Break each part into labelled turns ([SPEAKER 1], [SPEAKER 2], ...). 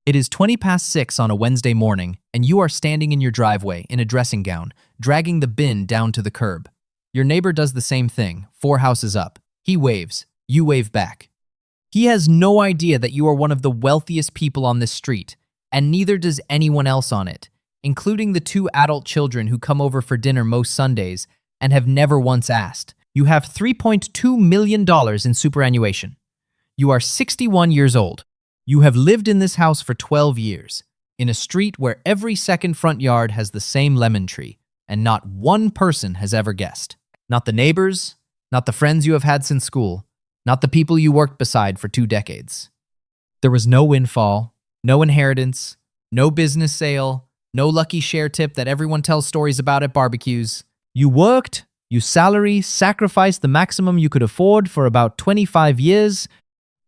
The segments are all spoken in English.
[SPEAKER 1] It is 20 past 6 on a Wednesday morning, and you are standing in your driveway in a dressing gown, dragging the bin down to the curb. Your neighbor does the same thing, 4 houses up. He waves. You wave back. He has no idea that you are one of the wealthiest people on this street, and neither does anyone else on it, including the 2 adult children who come over for dinner most Sundays and have never once asked. You have $3.2 million in superannuation. You are 61 years old. You have lived in this house for 12 years, in a street where every second front yard has the same lemon tree, and not one person has ever guessed. Not the neighbors, not the friends you have had since school, not the people you worked beside for 2 decades. There was no windfall, no inheritance, no business sale, no lucky share tip that everyone tells stories about at barbecues. You worked, you salary, sacrificed the maximum you could afford for about 25 years,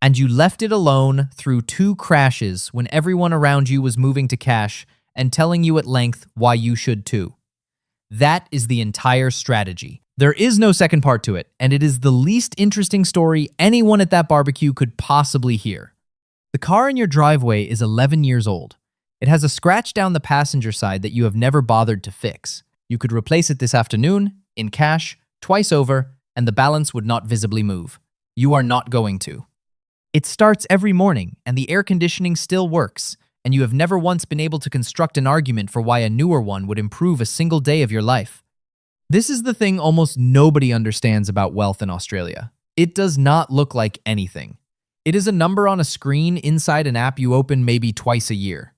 [SPEAKER 1] and you left it alone through 2 crashes when everyone around you was moving to cash and telling you at length why you should too. That is the entire strategy. There is no second part to it, and it is the least interesting story anyone at that barbecue could possibly hear. The car in your driveway is 11 years old. It has a scratch down the passenger side that you have never bothered to fix. You could replace it this afternoon, in cash, twice over, and the balance would not visibly move. You are not going to. It starts every morning, and the air conditioning still works, and you have never once been able to construct an argument for why a newer one would improve a single day of your life. This is the thing almost nobody understands about wealth in Australia. It does not look like anything. It is a number on a screen inside an app you open maybe twice a year.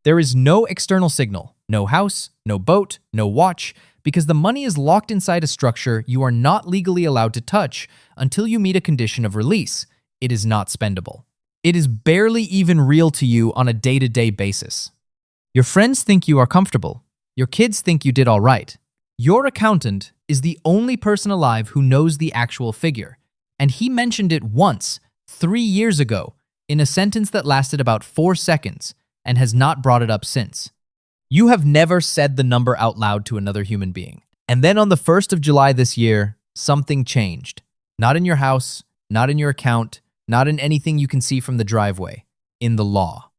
[SPEAKER 1] There is no external signal, no house, no boat, no watch, because the money is locked inside a structure you are not legally allowed to touch until you meet a condition of release. It is not spendable. It is barely even real to you on a day-to-day basis. Your friends think you are comfortable. Your kids think you did all right. Your accountant is the only person alive who knows the actual figure, and he mentioned it once, 3 years ago, in a sentence that lasted about 4 seconds, and has not brought it up since. You have never said the number out loud to another human being. And then on the 1st of July this year, something changed. Not in your house, not in your account, not in anything you can see from the driveway, in the law.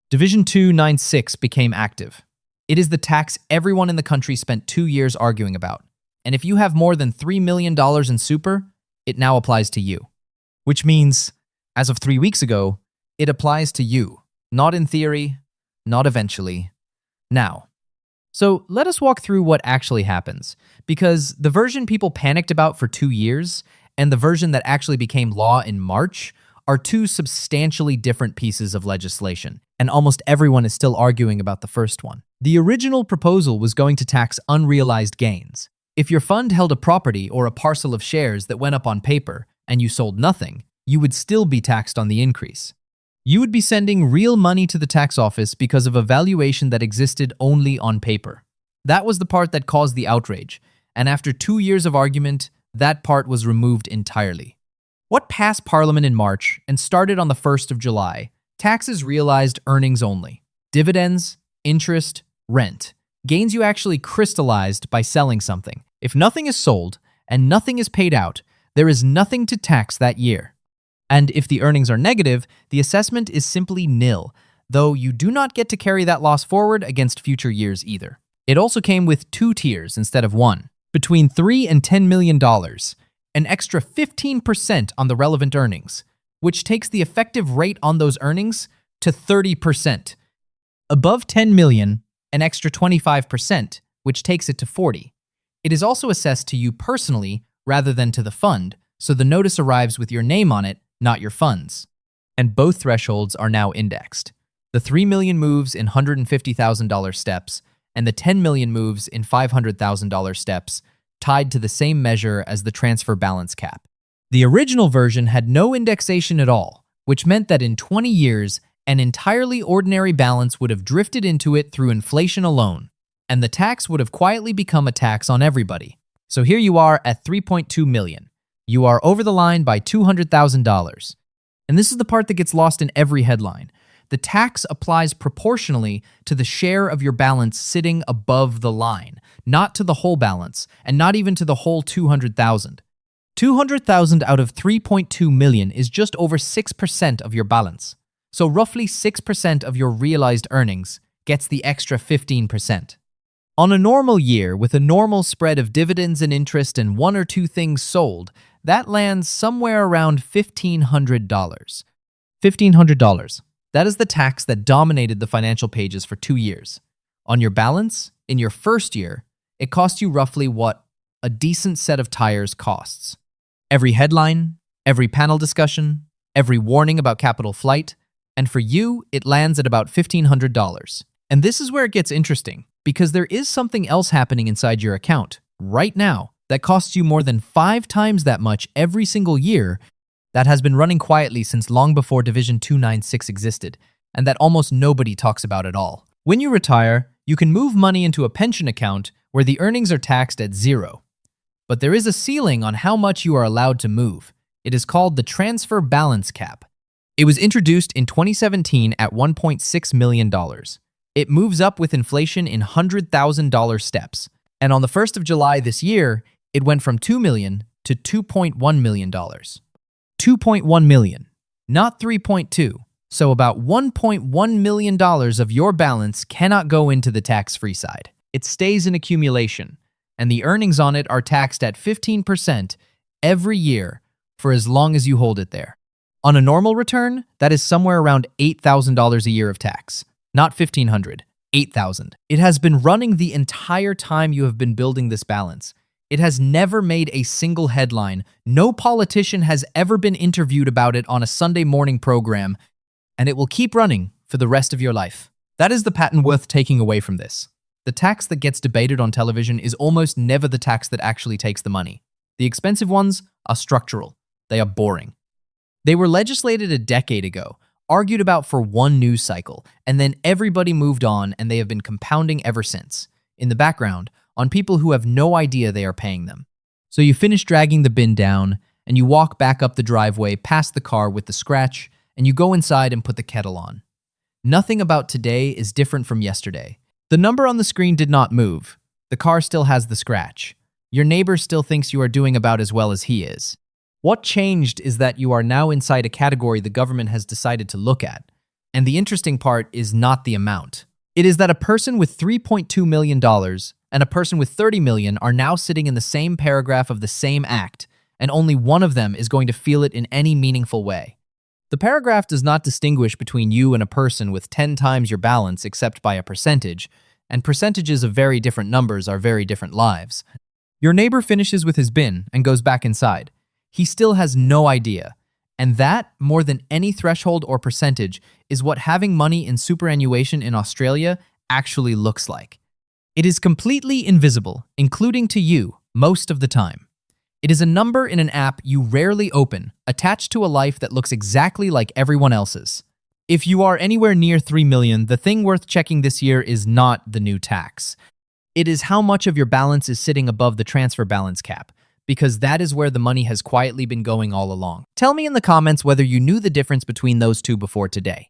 [SPEAKER 1] Division 296 became active. It is the tax everyone in the country spent 2 years arguing about. And if you have more than $3 million in super, it now applies to you. Which means, as of 3 weeks ago, it applies to you. Not in theory, not eventually, now. So let us walk through what actually happens, because the version people panicked about for 2 years and the version that actually became law in March are 2 substantially different pieces of legislation, and almost everyone is still arguing about the first one. The original proposal was going to tax unrealized gains. If your fund held a property or a parcel of shares that went up on paper and you sold nothing, you would still be taxed on the increase. You would be sending real money to the tax office because of a valuation that existed only on paper. That was the part that caused the outrage, and after 2 years of argument, that part was removed entirely. What passed Parliament in March and started on the 1st of July? Taxes realized earnings only. Dividends, interest, rent. Gains you actually crystallized by selling something. If nothing is sold and nothing is paid out, there is nothing to tax that year. And if the earnings are negative, the assessment is simply nil, though you do not get to carry that loss forward against future years either. It also came with 2 tiers instead of 1. Between $3 and $10 million, an extra 15% on the relevant earnings, which takes the effective rate on those earnings to 30%. Above 10 million, an extra 25%, which takes it to 40. It is also assessed to you personally rather than to the fund, so the notice arrives with your name on it, not your funds. And both thresholds are now indexed. The 3 million moves in $150,000 steps, and the 10 million moves in $500,000 steps, tied to the same measure as the transfer balance cap. The original version had no indexation at all, which meant that in 20 years, an entirely ordinary balance would have drifted into it through inflation alone, and the tax would have quietly become a tax on everybody. So here you are at 3.2 million. You are over the line by $200,000. And this is the part that gets lost in every headline. The tax applies proportionally to the share of your balance sitting above the line, not to the whole balance, and not even to the whole 200,000. 200,000 out of 3.2 million is just over 6% of your balance. So roughly 6% of your realized earnings gets the extra 15%. On a normal year, with a normal spread of dividends and interest and one or two things sold, that lands somewhere around $1,500. $1,500. That is the tax that dominated the financial pages for 2 years. On your balance, in your first year, it cost you roughly what a decent set of tires costs. Every headline, every panel discussion, every warning about capital flight, and for you, it lands at about $1,500. And this is where it gets interesting, because there is something else happening inside your account right now that costs you more than 5 times that much every single year, that has been running quietly since long before Division 296 existed, and that almost nobody talks about at all. When you retire, you can move money into a pension account where the earnings are taxed at 0. But there is a ceiling on how much you are allowed to move. It is called the transfer balance cap. It was introduced in 2017 at $1.6 million. It moves up with inflation in $100,000 steps. And on the 1st of July this year, it went from $2 million to $2.1 million. $2.1 million, not 3.2. So about $1.1 million of your balance cannot go into the tax-free side. It stays in accumulation, and the earnings on it are taxed at 15% every year for as long as you hold it there. On a normal return, that is somewhere around $8,000 a year of tax. Not $1,500, $8,000. It has been running the entire time you have been building this balance. It has never made a single headline. No politician has ever been interviewed about it on a Sunday morning program, and it will keep running for the rest of your life. That is the patent worth taking away from this. The tax that gets debated on television is almost never the tax that actually takes the money. The expensive ones are structural. They are boring. They were legislated a decade ago, argued about for one news cycle, and then everybody moved on, and they have been compounding ever since, in the background, on people who have no idea they are paying them. So you finish dragging the bin down, and you walk back up the driveway past the car with the scratch, and you go inside and put the kettle on. Nothing about today is different from yesterday. The number on the screen did not move. The car still has the scratch. Your neighbor still thinks you are doing about as well as he is. What changed is that you are now inside a category the government has decided to look at. And the interesting part is not the amount. It is that a person with $3.2 million and a person with $30 million are now sitting in the same paragraph of the same act, and only one of them is going to feel it in any meaningful way. The paragraph does not distinguish between you and a person with 10 times your balance except by a percentage, and percentages of very different numbers are very different lives. Your neighbor finishes with his bin and goes back inside. He still has no idea. And that, more than any threshold or percentage, is what having money in superannuation in Australia actually looks like. It is completely invisible, including to you, most of the time. It is a number in an app you rarely open, attached to a life that looks exactly like everyone else's. If you are anywhere near 3 million, the thing worth checking this year is not the new tax. It is how much of your balance is sitting above the transfer balance cap, because that is where the money has quietly been going all along. Tell me in the comments whether you knew the difference between those two before today.